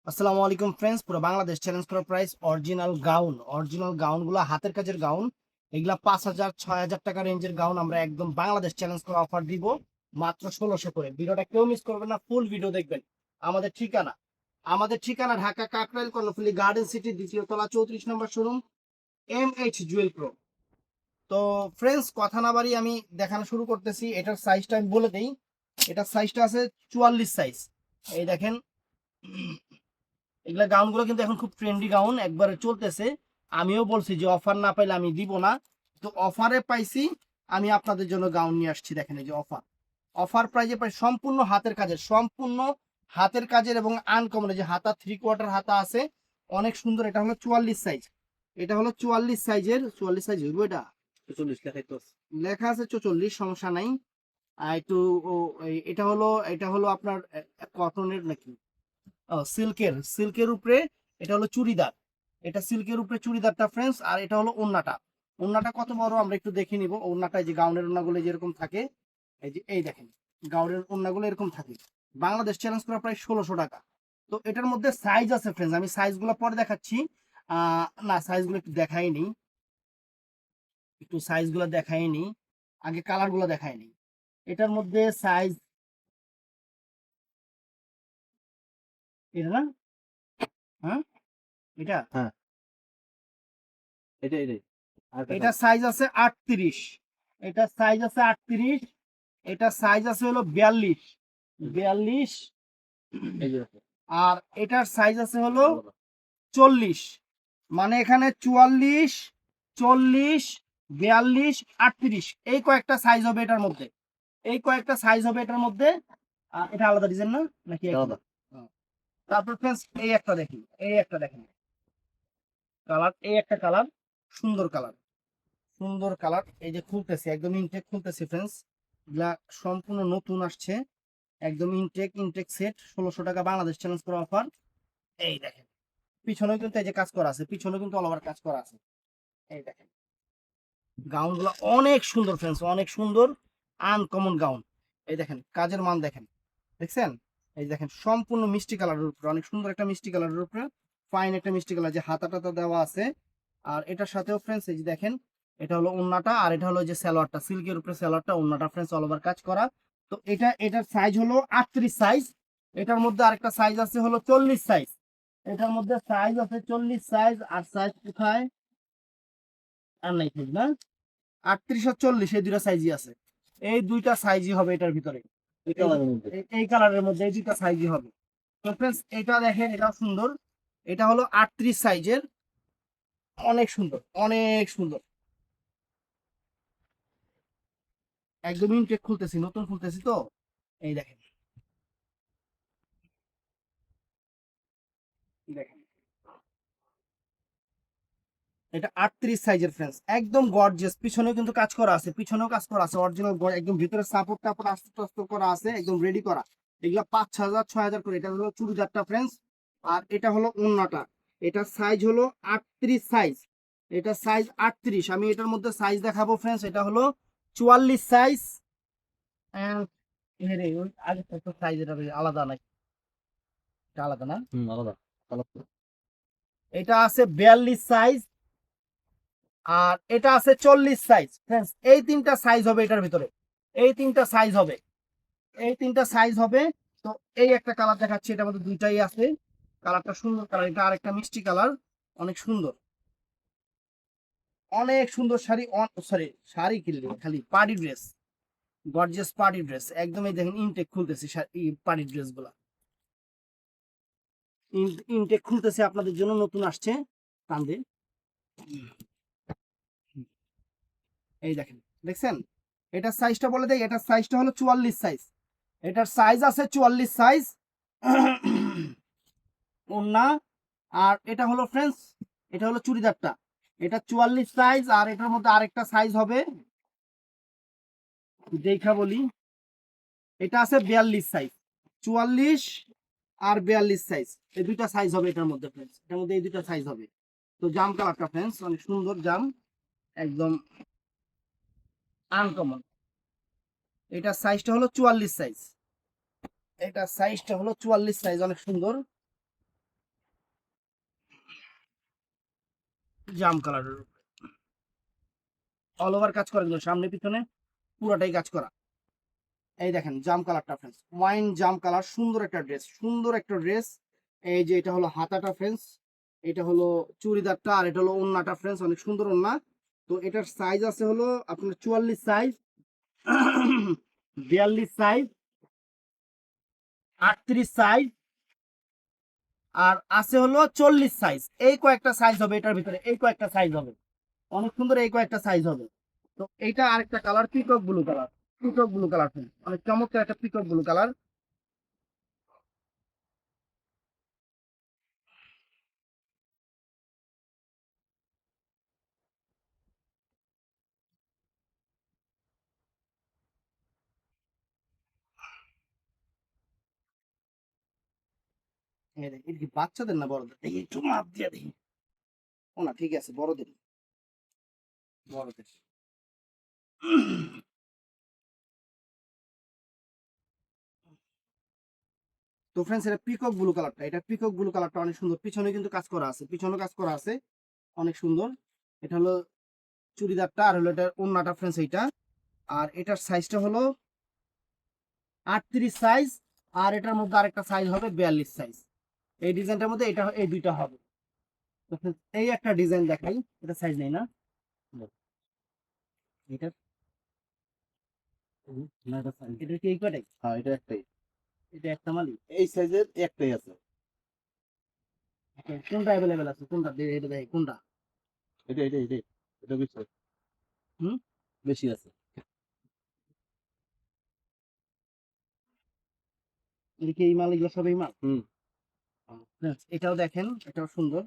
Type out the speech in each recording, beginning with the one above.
আসসালামু আলাইকুম ফ্রেন্ডস, পুরো বাংলাদেশ চ্যালেঞ্জ করা প্রাইস অরিজিনাল গাউনগুলো হাতের কাজের গাউন। এগুলা 5,000 6,000 টাকা রেঞ্জের গাউন আমরা একদম বাংলাদেশ চ্যালেঞ্জ করা অফার দিব মাত্র 1600 করে। ভিডিওটা কেউ মিস করবেন না, ফুল ভিডিও দেখবেন। আমাদের ঠিকানা ঢাকা কাকরাইল কর্ণফুলী গার্ডেন সিটি, দ্বিতীয় তলা, 34 নম্বর শোরুম, MH জুয়েল প্রো। তো ফ্রেন্ডস, কথা না বাড়ি আমি দেখানো শুরু করতেছি। এটার সাইজটা আমি বলে দেই। এটার সাইজটা আছে 44 সাইজ। এই দেখেন, এগুলা গাউন গুলো কিন্তু এখন খুব ট্রেন্ডি গাউন, একবারে চলতেছে। আমিও বলছি যে অফার না পাইলে আমি দিব না, তো অফারে পাইছি। আমি আপনাদের জন্য গাউন নিয়ে আসছি। দেখেন, এই যে অফার প্রাইজে পাই, সম্পূর্ণ হাতের কাজের এবং আনকমন। যে হাতা 3/4 হাতা আছে, অনেক সুন্দর। এটা হলো 44 সাইজ। এটা হলো 44 সাইজের। 44 সাইজ হইব এটা? 44 লেখাই তো লেখা আছে 44, সমস্যা নাই। আর একটু এটা হলো আপনার কটনের নাকি সিল্কের উপরে। এটা হলো চুড়িদার। এটা সিল্কের উপরে চুড়িদারটা ফ্রেন্ডস। আর এটা হলো ওন্নাটা কত বড় আমরা একটু দেখে নিব। ওন্নাটা, যে গাউনের ওন্নাগুলো যেরকম থাকে, এই দেখেন, গাউনের ওন্নাগুলো এরকম থাকে। বাংলাদেশ চ্যালেঞ্জ করা প্রায় 1600 টাকা। তো এটার মধ্যে সাইজ আছে ফ্রেন্ডস, আমি সাইজগুলো পরে দেখাচ্ছি। না, সাইজগুলো একটু সাইজগুলো দেখাইনি, আগে কালারগুলো দেখাইনি। এটার মধ্যে সাইজ, এটা না? হ্যাঁ, এটা হ্যাঁ, এটাই আর এটা সাইজ আছে 38। এটা সাইজ আছে 38। এটা সাইজ আছে হলো 42। এই যে আর এটার সাইজ আছে হলো 40। মানে এখানে 44, 40, 42, 38, এই কয়েকটা সাইজ হবে এটার মধ্যে। এটা আলাদা ডিজাইন না নাকি একই? আলাদা। হ্যাঁ। তারপর ফ্রেন্ডস, এই একটা দেখেন কালার, এই একটা কালার, সুন্দর কালার, সুন্দর কালার। এই যে খুলতেছি, একদম ইনটেক খুলতেছি ফ্রেন্ডস। এগুলা সম্পূর্ণ নতুন আসছে, একদম ইনটেক সেট। 1600 টাকা বাংলাদেশ চ্যালেঞ্জ করা অফার। এই দেখেন, পিছনেও কিন্তু এই যে কাজ করা আছে, পিছনেও কিন্তু অল ওভার কাজ করা আছে। এই দেখেন, গাউন গুলো অনেক সুন্দর ফ্রেন্ডস, অনেক সুন্দর, আনকমন গাউন। এই দেখেন কাজের মান দেখেন, দেখছেন? এই দেখেন, সম্পূর্ণ মিষ্টি কালারের উপরে, অনেক সুন্দর একটা মিষ্টি কালারের উপরে, ফাইন একটা মিষ্টি কালার, যে হাতা টাতা দেওয়া আছে। আর এটার সাথেও ফ্রেন্ডস, এই যে দেখেন, এটা হলো ওন্নাটা, আর এটা হলো যে সালোয়ারটা, সিল্কের উপরে সালোয়ারটা, ওন্নাটা ফ্রেন্ডস অল ওভার কাজ করা। তো এটার সাইজ হলো 38 সাইজ। এটার মধ্যে আরেকটা সাইজ আছে হলো 40 সাইজ। এটার মধ্যে সাইজ আছে 40 সাইজ। আর সাইজ কোথায়? আর নাই ঠিক না? 38 আর 40, এই দুইটা সাইজই আছে। এই দুইটা সাইজই হবে এটার ভিতরে। এই কালারের মধ্যে। এই কালারের মধ্যে এই দুইটা সাইজই হবে। তো ফ্রেন্ডস, এটা দেখেন, এটাও সুন্দর। এটা হলো 38 সাইজের, অনেক সুন্দর, অনেক সুন্দর। একদম ইনটেক খুলতেছি, নতুন খুলতেছি তো। এই দেখেন, দেখেন, এটা 38 সাইজের ফ্রেন্ডস, একদম গর্জিয়াস। পিছনেও কিন্তু কাজ করা আছে, অরিজিনাল, একদম ভিতরে সাপোর্ট টাপোর্ট আস্তে আস্তে করা আছে, একদম রেডি করা। এগুলা 5,000 6,000 করে। এটা হলো চুড়িদারটা ফ্রেন্ডস। আর এটা হলো ওন্নাটা। এটার সাইজ হলো 38 সাইজ। এটা সাইজ 38। আমি এটার মধ্যে সাইজ দেখাবো ফ্রেন্ডস। এটা হলো 44 সাইজ। আগে তো সাইজ এটা আলাদা নাকি? এটা আলাদা না? আলাদা কালার। এটা আছে 42 সাইজ। আর এটা আছে 40 সাইজ ফ্রেন্ডস। এই তিনটা সাইজ হবে। তো এই একটা কালার দেখাচ্ছি, এটার মধ্যে দুইটাই আছে। কালারটা সুন্দর কালার, এটা আরেকটা মিষ্টি কালার, অনেক সুন্দর, অনেক সুন্দর শাড়ি। সরি, শাড়ি কিনলে খালি party dress, gorgeous party dress একদম। এই দেখেন ইনটেক খুলতেছি, পার্টি ড্রেস গুলা ইনটেক খুলতেছে আপনাদের জন্য, নতুন আসছে কান্দে। এই দেখেন, দেখছেন? এটার সাইজটা বলে দেয়, এটার সাইজটা হলো 44 সাইজ। এটার সাইজ আছে 44 সাইজ। ওন্না। আর এটা হলো ফ্রেন্ডস, এটা হলো চুড়িদারটা। এটা 44 সাইজ। আর এটার মধ্যে আরেকটা সাইজ হবে, দেখা বলি। এটা আছে 42 সাইজ। 44 আর 42 সাইজ, এই দুইটা সাইজ হবে এটার মধ্যে ফ্রেন্ডস। এটার মধ্যে এই দুইটা সাইজ হবে। তো জাম কালারটা ফ্রেন্ডস, অনেক সুন্দর জাম, একদম আনকমন। এটার সাইজটা হলো 44 সাইজ। এটা সাইজটা হলো 44 সাইজ, অনেক সুন্দর। জাম কালারের অল ওভার কাজ করা, কিন্তু সামনে পিছনে পুরোটাই কাজ করা। এই দেখেন জাম কালারটা ফ্রেন্ডস, ওয়াইন জাম কালার, সুন্দর একটা ড্রেস, সুন্দর একটা ড্রেস। এই যে এটা হলো হাতাটা ফ্রেন্ডস, এটা হলো চুড়িদারটা, আর এটা হলো ওন্নাটা ফ্রেন্ডস, অনেক সুন্দর ওন্না। তো এটার সাইজ আছে হলো আপনার 44 সাইজ, 42 সাইজ, 38 সাইজ, আর আছে হলো 40 সাইজ। এই কয়েকটা সাইজ হবে এটার ভিতরে, এই কয়েকটা সাইজ হবে, অনেক সুন্দর এই কয়েকটা সাইজ হবে। তো এইটা আরেকটা colour peacock blue colour, peacock blue colour অনেক চমৎকার একটা পিকক ব্লু কালার। এই দেখ, এটা কি বাচ্চাদের না বড়দের? দেখি একটু মাপ দিয়ে দেখি। ও না, ঠিক আছে, বড়দের, বড়দের। তো ফ্রেন্ডস, এটা পিকক ব্লু কালারটা, এটা পিকক ব্লু কালারটা অনেক সুন্দর, পিছনে কিন্তু কাজ করা আছে, পিছনে কাজ করা আছে, অনেক সুন্দর। এটা হলো চুড়িদারটা, আর হলো এটা ওন্নাটা ফ্রেন্ডস এইটা। আর এটার সাইজটা হলো 38 সাইজ, আর এটার মধ্যে আরেকটা সাইজ হবে 42 সাইজ। এই ডিজাইনটার মধ্যে এটা এই দুইটা হবে। তো friends, এই একটা ডিজাইন দেখাই, এটা সাইজ নেই না এটা, না এটা size। এটা কি এই কটাই? হ্যাঁ এটা একটাই, এটা একটা মালি। এই সাইজের একটাই আছে। কোনটা অ্যাভেলেবেল আছে, কোনটা এটা দেখি কোনটা। এটা এটা বেশি আছে। হুম, বেশি আছে। এটা কি এই মাল, এগুলো সব এই মাল? হুম। এটাও দেখেন, এটাও সুন্দর,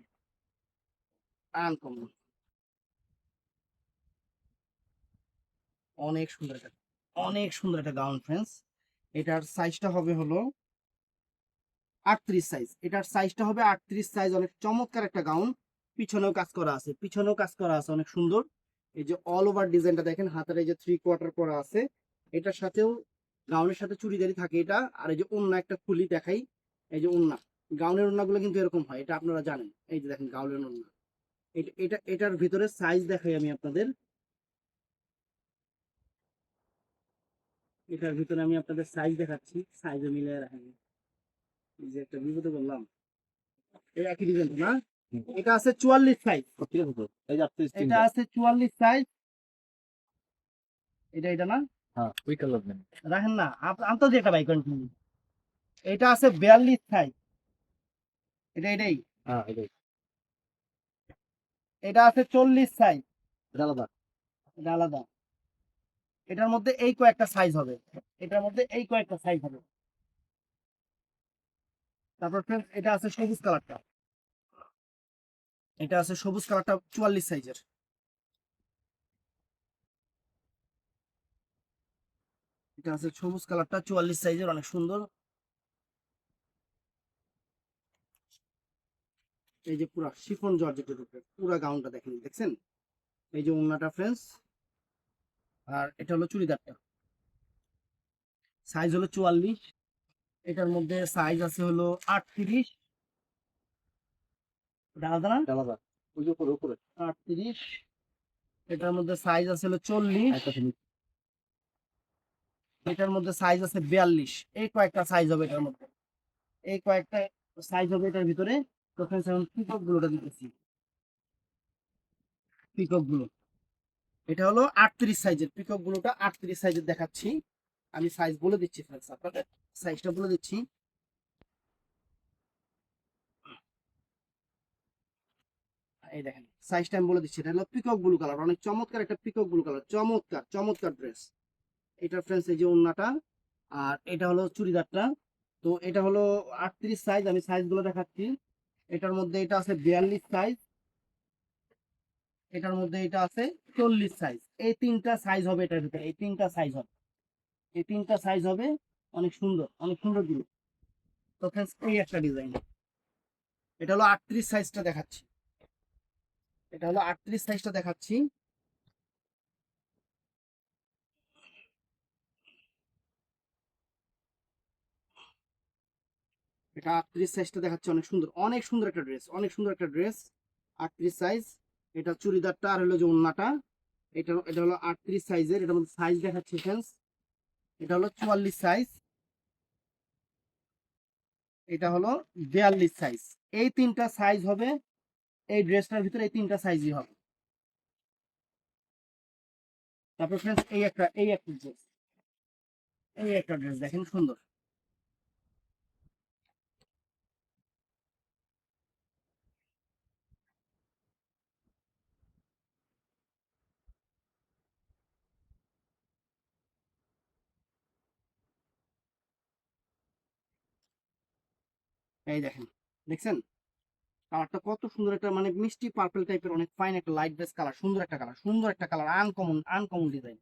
আনকমন, অনেক সুন্দর একটা, অনেক সুন্দর একটা গাউন ফ্রেন্ডস। এটার সাইজটা হবে হলো 38 সাইজ, এটার সাইজটা হবে 38 সাইজ, অনেক চমৎকার একটা গাউন। পিছনেও কাজ করা আছে, পিছনেও কাজ করা আছে অনেক সুন্দর। এই যে অল ওভার ডিজাইনটা দেখেন, হাতের এই যে 3/4 করা আছে, এটার সাথেও গাউনের সাথে চুড়িদারি থাকে এটা। আর এই যে ওন্না একটা খুলি দেখাই, এই যে ওন্না, গাউনের ওন্নাগুলো কিন্তু এরকম হয়, এটা আপনারা জানেন। এই যে দেখেন গাউনের ওন্না, এটার ভিতরে সাইজ দেখাই আমি আপনাদের, এটার ভিতরে আমি আপনাদের সাইজ দেখাচ্ছি, সাইজে মিলে রাখেন। এই যে একটা বিপদে বললাম, এই একই ডিজাইন না, হুম। এটা আছে 44 সাইজ, ঠিক আছে তো, এই যে 38 এটা তিনটা। আছে 44 সাইজ, এটা এটা না, হ্যাঁ ওই কালার নেন। রাখেন না, আন্তর্জাতিক একটা বাইক কন্টিনিউ। এটা আছে 42 সাইজ, এটা এটাই, হ্যাঁ এটাই। এটা আছে 40 সাইজ, এটা আলাদা। এটা আলাদা। এটার মধ্যে এই কয়েকটা সাইজ হবে, এটার মধ্যে এই কয়েকটা সাইজ হবে। তারপর friends, এটা আছে সবুজ কালারটা, এটা আছে সবুজ কালারটা 44 সাইজের, এটা আছে সবুজ কালারটা 44 সাইজের, অনেক সুন্দর। এই যে পুরা শিফন জর্জেটের উপরে পুরা গাউনটা দেখেন, দেখছেন? এই যে ওন্নাটা ফ্রেন্ডস, আর এটা হলো চুড়িদারটা, সাইজ হলো 44। এটার মধ্যে সাইজ আছে হলো 38, এটা আলাদা না, এটা আলাদা। ওই যে উপরে উপরে 38। এটার মধ্যে সাইজ আছে হলো 40, একটা জিনিস। এটার মধ্যে সাইজ আছে 42। এই কয়েকটা সাইজ হবে এটার মধ্যে, এই কয়েকটা সাইজ হবে এটার ভিতরে। তো friends, এখন পিকক গুলোটা দিতেছি, পিকক গুলো, এটা হলো 38 সাইজের, পিকক গুলোটা 38 সাইজের দেখাচ্ছি। আমি সাইজ বলে দিচ্ছি friends, আপনাদের সাইজটা বলে দিচ্ছি। এই দেখেন সাইজটা আমি বলে দিচ্ছি, এটা হলো পিকক ব্লু কালার, অনেক চমৎকার একটা পিকক ব্লু কালার, চমৎকার চমৎকার ড্রেস। এটা ফ্রেন্ডস এই যে ওন্নাটা, আর এটা হলো চুড়িদারটা। তো এটা হলো 38 সাইজ, আমি সাইজ গুলো দেখাচ্ছি। এটার মধ্যে এটা আছে 42 সাইজ, এটার মধ্যে এটা আছে 40 সাইজ। এই তিনটা সাইজ হবে এটার ভিতরে, এই তিনটা সাইজ হবে, এই তিনটা সাইজ হবে, অনেক সুন্দর, অনেক সুন্দর জিনিস। তো ফ্রেন্ডস, এই একটা ডিজাইন, এটা হলো 38 সাইজটা দেখাচ্ছি, এটা হলো 38 সাইজটা দেখাচ্ছি। এটা 38 সাইজটা দেখাচ্ছে, অনেক সুন্দর, অনেক সুন্দর একটা ড্রেস, অনেক সুন্দর একটা ড্রেস, 38 সাইজ। এটা চুড়িদারটা আর হলো যে ওন্নাটা। এটা হলো 38 সাইজের, এটার মধ্যে সাইজ দেখাচ্ছি ফ্রেন্ডস। এটা হলো 44 সাইজ, এটা হলো 42 সাইজ। এই তিনটা সাইজ হবে এই ড্রেসটার ভিতরে, এই তিনটা সাইজই হবে। তারপর ফ্রেন্ডস এই একটা ড্রেস দেখেন সুন্দর। এই দেখেন, দেখছেন কালারটা কত সুন্দর, একটা মানে মিষ্টি পার্পল টাইপের, অনেক ফাইন একটা লাইট বেস কালার, সুন্দর একটা কালার, আনকমন আনকমন ডিজাইন।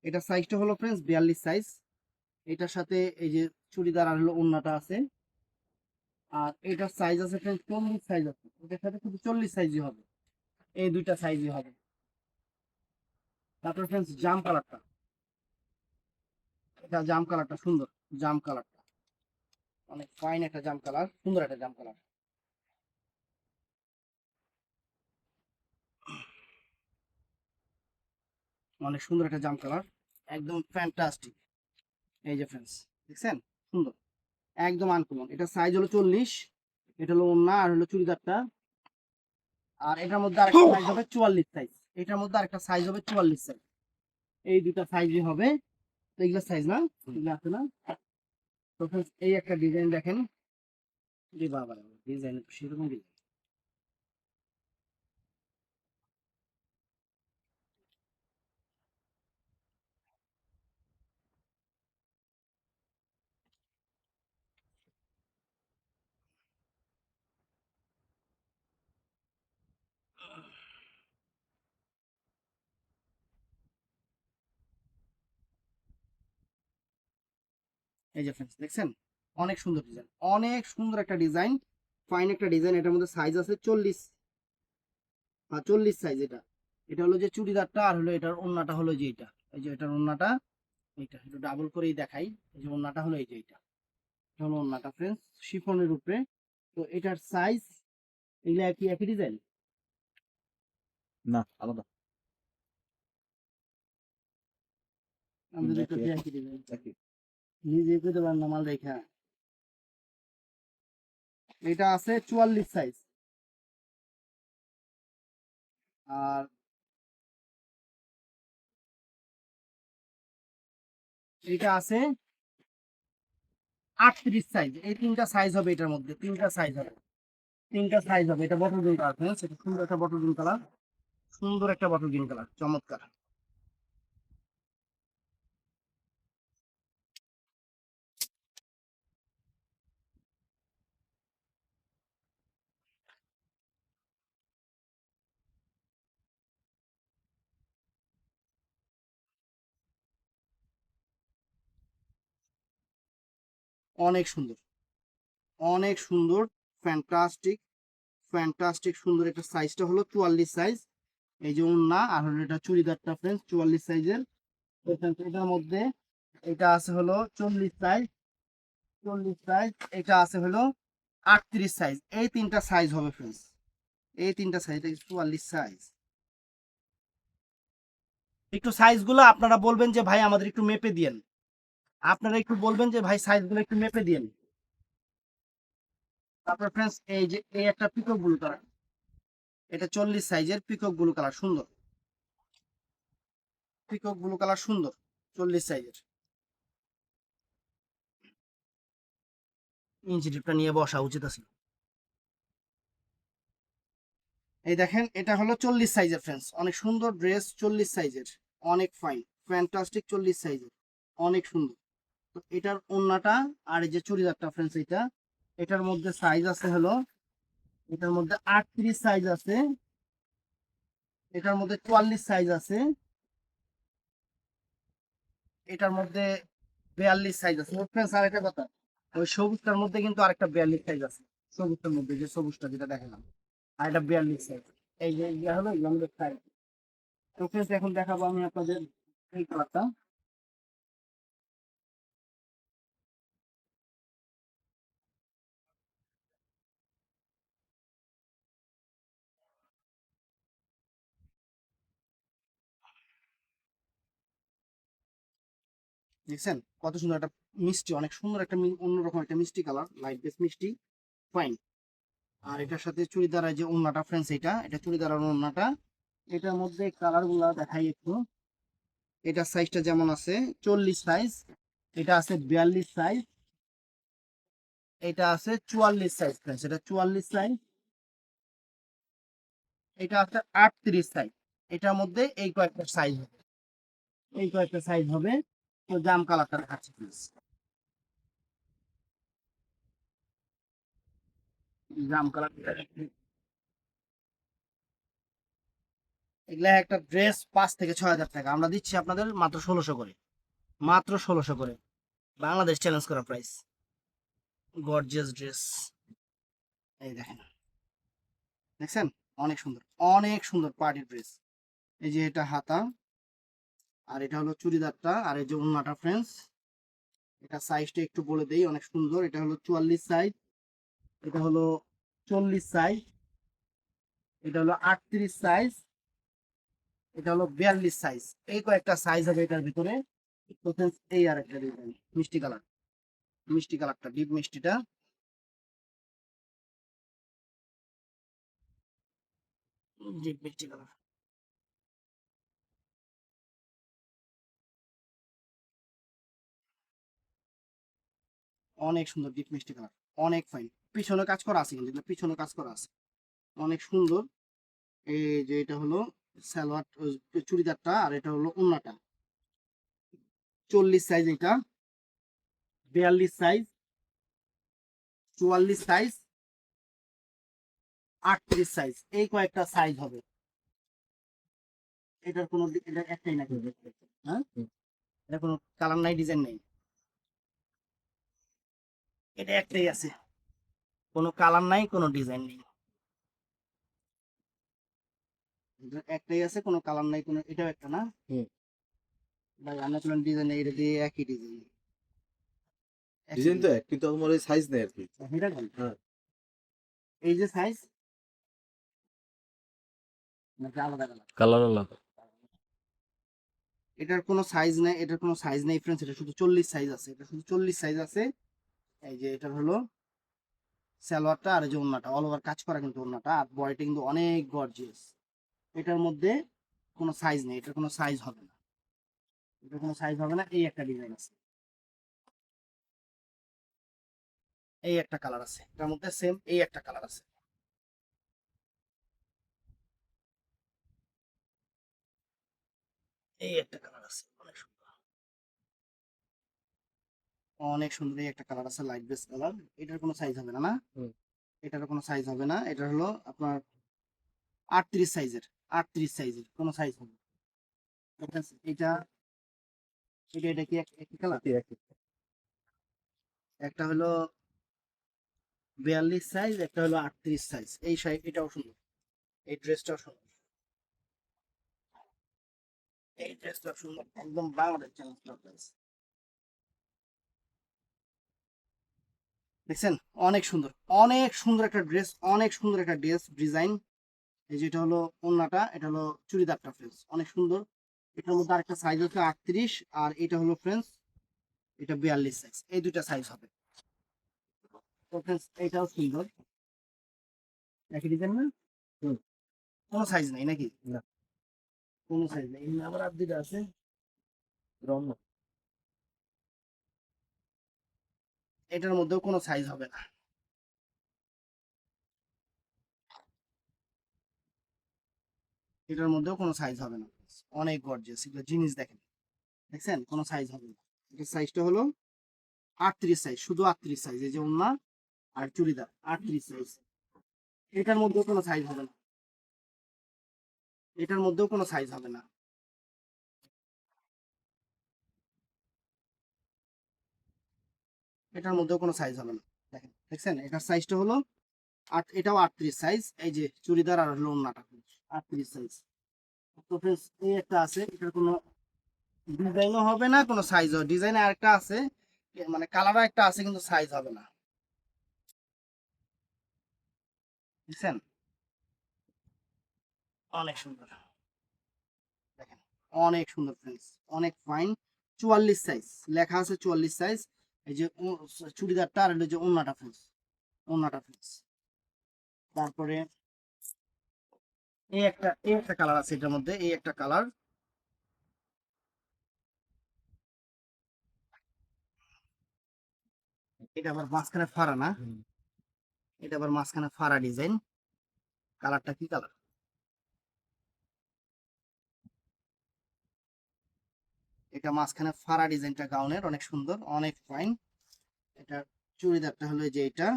এটা সাইজটা হলো ফ্রেন্ডস 42 সাইজ। এটার সাথে এই যে চুড়িদার আর হলো ওন্নাটা আছে। আর এটার সাইজ আছে ফ্রেন্ডস 40 সাইজ আছে, এটার সাথে শুধু 40 সাইজই হবে, এই দুইটা সাইজই হবে। তারপর ফ্রেন্ডস জাম কালারটা, এটা জাম কালারটা সুন্দর, জাম কালারটা অনেক ফাইন একটা জাম কালার, সুন্দর একটা জাম কালার। অনেক সুন্দর একটা জাম কালার, একদম ফ্যান্টাস্টিক। এই যে ফ্রেন্ডস দেখছেন, সুন্দর, একদম আনকমন। এটা সাইজ হলো 40, এটা হলো ওন্না আর হলো চুড়িদারটা। আর এটার মধ্যে আরেকটা সাইজ হবে 44 সাইজ, এটার মধ্যে আরেকটা সাইজ হবে 44 সাইজ। এই দুটা সাইজই হবে। তো এগুলো সাইজ না, এগুলো আছে না। তো friends, এই একটা ডিজাইন দেখেন, জি বাবা ডিজাইন সেরকম ডিজাইন। এই যে ফ্রেন্ডস দেখছেন, অনেক সুন্দর ডিজাইন, অনেক সুন্দর একটা ডিজাইন, ফাইন একটা ডিজাইন। এটার মধ্যে সাইজ আছে 40, 40 সাইজ। এটা এটা হলো যে চুড়িদারটা আর হলো এটার ওন্নাটা হলো যে এটা, এই যে এটার ওন্নাটা, এটা একটু ডাবল করেই দেখাই। এই যে ওন্নাটা হলো এই যে এটা, এটা হলো ওন্নাটা ফ্রেন্ডস, শিফনের উপরে। তো এটার সাইজ, এগুলা কি একই ডিজাইন? না, আলাদা। আমাদের একই, দুটো একই, একই ডিজাইন, একই। নিজে করতে পারেন না মাল রেখা। এটা আছে 44 সাইজ। আর এটা আছে 38 সাইজ। এই তিনটা সাইজ হবে, এটার মধ্যে তিনটা সাইজ হবে। এটা বটল গ্রিন কালার ফ্রেন্ডস, এটা সুন্দর একটা বটল গ্রিন কালার, সুন্দর একটা বটল গ্রিন কালার, চমৎকার। অনেক সুন্দর, অনেক সুন্দর, ফ্যান্টাস্টিক, ফ্যান্টাস্টিক সুন্দর। একটা সাইজটা হলো 44 সাইজ। এই যে ওন্না আর হলো এটা চুড়িদারটা ফ্রেন্ডস 44 সাইজের। এটার মধ্যে এটা আছে হলো 40 সাইজ, 40 সাইজ। এটা আছে হলো 38 সাইজ। এই তিনটা সাইজ হবে ফ্রেন্ডস, এই তিনটা সাইজ, 44 সাইজ। একটু সাইজগুলো আপনারা বলবেন যে ভাই আমাদের একটু মেপে দিয়েন, আপনারা একটু বলবেন যে ভাই সাইজগুলো একটু মেপে দিয়েন। তারপর ফ্রেন্ডস এই যে এই একটা পিকক ব্লু কালার, এটা 40 সাইজের পিকক ব্লু কালার, সুন্দর পিকক ব্লু কালার, সুন্দর 40 সাইজের। ইঞ্চি টিপটা নিয়ে বসা উচিত আছে। এই দেখেন, এটা হলো 40 সাইজের ফ্রেন্ডস, অনেক সুন্দর ড্রেস, 40 সাইজের, অনেক ফাইন, ফ্যান্টাস্টিক, 40 সাইজের, অনেক সুন্দর। তো এটার ওন্নাটা আর এই যে চুড়িদারটা ফ্রেন্ডস, এটার মধ্যে সাইজ আছে হলো, এটার মধ্যে 38 সাইজ আছে, এটার মধ্যে 44 সাইজ আছে, এটার মধ্যে 42 সাইজ আছে। ফ্রেন্ডস আর একটা কথা, ওই সবুজটার মধ্যে কিন্তু আরেকটা 42 সাইজ আছে, সবুজটার মধ্যে যে সবুজটা যেটা দেখালাম, আর এটা 42 সাইজ। এই যে ইয়া হলো এগুলো আমাদের সাইজ। তো ফ্রেন্ডস এখন দেখাবো আমি আপনাদের এই কালারটা। দেখছেন কত সুন্দর একটা মিষ্টি, অনেক সুন্দর একটা অন্যরকম একটা মিষ্টি কালার, লাইট বেস মিষ্টি ফাইন। আর এটার সাথে চুড়িদার যে ওড়নাটা ফ্রেন্ডস, এটা চুড়িদার আর ওড়নাটা। এটার মধ্যে কালার গুলা দেখাই একটু। এটার সাইজটা যেমন আছে 40 সাইজ, এটা আছে 42 সাইজ, এটা আছে 44 সাইজ ফ্রেন্ডস, এটা 44 সাইজ, এটা আছে 38 সাইজ। এটার মধ্যে এই কয়েকটা সাইজ হবে, এই কয়েকটা সাইজ হবে। তো জাম কালারটা দেখাচ্ছি প্লিজ, জাম কালার। এগুলা একটা ড্রেস 5 থেকে 6 হাজার টাকা, আমরা দিচ্ছি আপনাদের মাত্র 1600 করে, মাত্র 1600 করে, বাংলাদেশ চ্যালেঞ্জ করা প্রাইস। গর্জিয়াস ড্রেস, এই দেখেন, দেখছেন অনেক সুন্দর, অনেক সুন্দর পার্টি ড্রেস। এই যে এটা হাতা, আর এটা হলো চুড়িদারটা, আর এই যে ওড়নাটা ফ্রেন্ডস। এটা সাইজটা একটু বলে দেই, অনেক সুন্দর। এটা হলো 44 সাইজ, এটা হলো 40 সাইজ, এটা হলো 38 সাইজ, এটা হলো 42 সাইজ। এই কয়েকটা সাইজ হবে এটার ভিতরে। তো friends, এই আর একটা ডিজাইন মিষ্টি কালার, মিষ্টি কালারটা ডিপ মিষ্টিটা, ডিপ মিষ্টি কালার, অনেক সুন্দর ডিপ মিষ্টি কালার, অনেক ফাইন। পিছনে কাজ করা আছে, কিন্তু এগুলো পিছনে কাজ করা আছে, অনেক সুন্দর। এই যে এটা হলো সালোয়ার চুড়িদারটা, আর এটা হলো ওড়নাটা। 40 সাইজ, এটা 42 সাইজ, 44 সাইজ, 38 সাইজ, এই কয়েকটা সাইজ হবে। এটার কোনো এটা একটাই নাকি? হ্যাঁ, এটা কোনো কালার নাই, ডিজাইন নাই, এটা একটাই আছে, কোনো কালার নাই, কোনো ডিজাইন নেই, এটা একটাই আছে, কোনো কালার নাই, কোনো। এটাও একটা না হুম। ভাই, আমরা কোনো ডিজাইন নেই, এটা দিয়ে একই ডিজাইন, ডিজাইন তো এক, কিন্তু আমার এই সাইজ নেই আর কি। এটা কি? হ্যাঁ। এই যে সাইজ নাকি আলাদা কালার? কালার আলাদা। এটার কোনো সাইজ নেই, এটার কোনো সাইজ নেই ফ্রেন্ডস, এটা শুধু 40 সাইজ আছে, এটা শুধু 40 সাইজ আছে। এই যে এটার হলো সালোয়ারটা, আর এই যে ওড়নাটা অল ওভার কাজ করা, কিন্তু ওড়নাটা আর বডিটা কিন্তু অনেক গর্জিয়াস। এটার মধ্যে কোনো সাইজ নেই, এটার কোনো সাইজ হবে না, এটার কোনো সাইজ হবে না। এই একটা ডিজাইন আছে, এই একটা কালার আছে, এটার মধ্যে সেম এই একটা কালার আছে, এই একটা কালার আছে, অনেক সুন্দর, অনেক সুন্দর। এই একটা কালার আছে লাইট বেস কালার, এটার কোনো সাইজ হবে না, না হুম। এটার কোনো সাইজ হবে না। এটা হলো আপনার 38 সাইজের, 38 সাইজের কোনো সাইজ হবে না। এটা এটা এটা কি একই কালার? একই একই। একটা হলো 42 সাইজ, একটা হলো 38 সাইজ। এই সাইজ, এটাও সুন্দর, এই ড্রেসটাও সুন্দর, এই ড্রেসটাও সুন্দর, একদম বাংলাদেশ চ্যালেঞ্জ প্রাইস। দেখছেন অনেক সুন্দর, অনেক সুন্দর একটা ড্রেস, অনেক সুন্দর একটা ড্রেস ডিজাইন। এই যেটা হলো ওড়নাটা, এটা হলো চুড়িদারটা ফ্রেন্ডস, অনেক সুন্দর। এটার মধ্যে আরেকটা সাইজ হচ্ছে 38, আর এটা হলো ফ্রেন্ডস, এটা 42 সাইজ, এই দুইটা সাইজ হবে। তো ফ্রেন্ডস এটাও সুন্দর, একই ডিজাইন না? হুম। কোনো সাইজ নাই নাকি? না। কোনো সাইজ নেই, এমনি আবার আর দুইটা আছে, রং না। এটার মধ্যেও কোনো সাইজ হবে না, এটার মধ্যেও কোনো সাইজ হবে না। অনেক গর্জিয়াস, এগুলো জিনিস দেখেন, দেখছেন কোনো সাইজ হবে না। এটার সাইজটা হলো 38 সাইজ, শুধু 38 সাইজ। এই যে ওড়না আর চুড়িদার 38 সাইজ, এটার মধ্যেও কোনো সাইজ হবে না, এটার মধ্যেও কোনো সাইজ হবে না, এটার মধ্যেও কোনো সাইজ হবে না। দেখেন, দেখছেন এটার সাইজটা হলো এটাও 38 সাইজ। এই যে চুড়িদার আর হলো ওড়নাটা 38 সাইজ। তো friends, এই একটা আছে, এটার কোনো ডিজাইনও হবে না, কোনো সাইজও। ডিজাইন আরেকটা আছে, মানে কালারও একটা আছে, কিন্তু সাইজ হবে না, বুঝছেন? অনেক সুন্দর, দেখেন অনেক সুন্দর ফ্রেন্ডস, অনেক ফাইন। 44 সাইজ, লেখা আছে 44 সাইজ। এই যে চুড়িদারটা আর এই যে ওন্নাটা ফ্রেন্ডস, ওন্নাটা ফ্রেন্ডস। তারপরে এই একটা কালার আছে এটার মধ্যে, এই একটা কালার। এটা আবার মাঝখানে ফাড়া না, এটা আবার মাঝখানে ফাড়া ডিজাইন। কালারটা কি কালার? এটা মাঝখানে ফাড়া ডিজাইনটা গাউনের অনেক সুন্দর, অনেক ফাইন। এটা চুড়িদারটা হলো এই যে এটা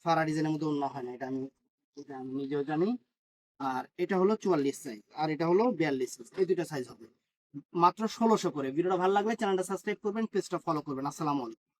ফাড়া ডিজাইনের মধ্যে অন্য হয় না, এটা আমি নিজেও জানি। আর এটা হলো 44 সাইজ, আর এটা হলো 42 সাইজ, এই দুটো সাইজ হবে। মাত্র 1600 করে। ভিডিওটা ভালো লাগলে চ্যানেলটা সাবস্ক্রাইব করবেন, পেজটা ফলো করবেন। আসসালামু আলাইকুম।